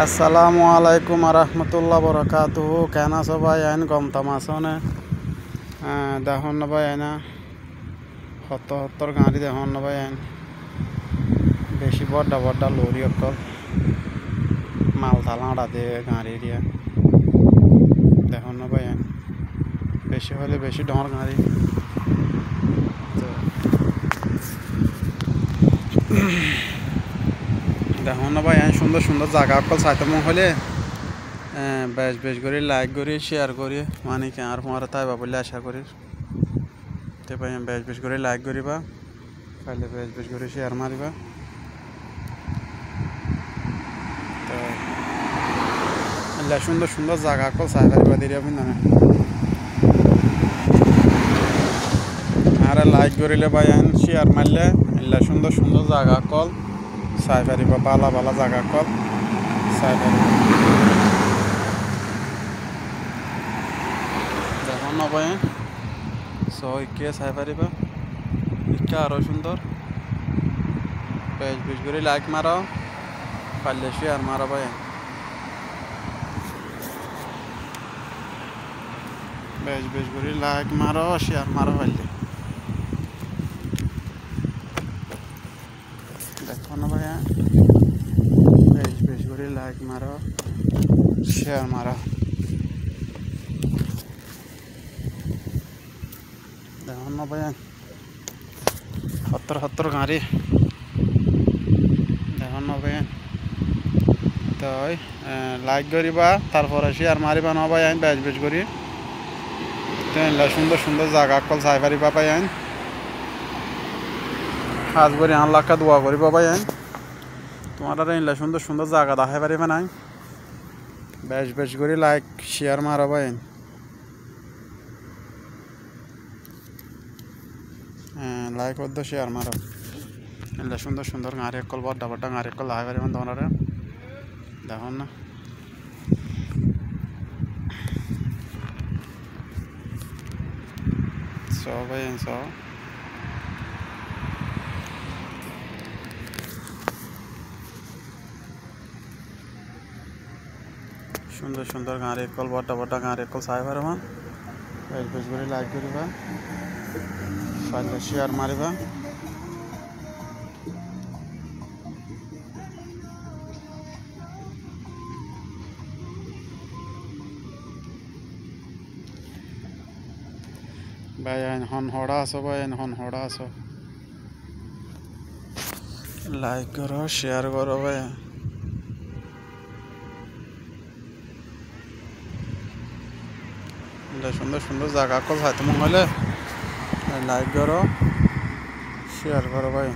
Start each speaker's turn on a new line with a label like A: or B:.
A: আসসালামু আলাইকুম রহমতুল্লাহ বরকাতুহু। কেন আছো ভাই? আইন গমতাম আছো না? দেখুন না ভাই আইনা সত্তর গাড়ি দেখুন না ভাই আইন বেশি বড় বড় লরি অকল মাল তালা দিয়ে গাড়ি দিয়া দেখুন না ভাই আইন বেশি হলে বেশি ডর গাড়ি দেখুন না ভাই আইন সুন্দর সুন্দর জায়গা অকল চাইতে মন হলে বেশ বেশ করে লাইক করি শেয়ার করি মানে কি আর তোমার তাই বলে আশা করি তে ভাই বেশ বেশ করে লাইক করিবা পাইলে বেশ বেশ করে শেয়ার মারিবা। তো সুন্দর সুন্দর জায়গা কল চাই পারিবা দিয়ে আপনি আর লাইক করিলে ভাই আইন শেয়ার মারলে সুন্দর সুন্দর জায়গা কল চাই পারিবা বালা বালা জায়গা কল চাই পারিবা। দেখুন না ভাই ইকে চাই পারিবা ইকা আরো সুন্দর বেশ বেশ করে লাইক মারো পারলে শেয়ার মারো ভাই বেশ বেশ করে লাইক মারো শেয়ার মারো পারলে দেখো না ভাইয়া বেশ বেশ করে লাইক মারো শেয়ার মারো। দেখো না ভাইয়া সত্তর গাড়ি দেখো না ভাইয়া তো লাইক করিবা তারপরে শেয়ার মারিবা না ভাই আইন বেশ বেশ করি সুন্দর সুন্দর জায়গা কল চাই পারিবা পাই আইন কাজ করি আল্লাহকে দোয়া করিবা ভাই আইন তোমার সুন্দর সুন্দর জায়গা দেখাই পারিবা নাই বেশ বেশ করে লাইক শেয়ার মারো ভাই লাইক করতো শেয়ার মারো সুন্দর সুন্দর গাড়ি কল বড় বড় গাড়ি কল দেখাই পারিবেন তোমার দেখুন না ভাই সুন্দর সুন্দর গাড়ি কল বড় বড় গাড়ি কল চাই পারবা বেশ বেশ করে লাইক করিবা পারলে শেয়ার মারিবা। ভাই হন হড়া আছো ভাই হন হড়া আছো লাইক করো শেয়ার করো ভাই সুন্দর সুন্দর জায়গা কল চাইতে মন হলে লাইক করো শেয়ার করো ভাই।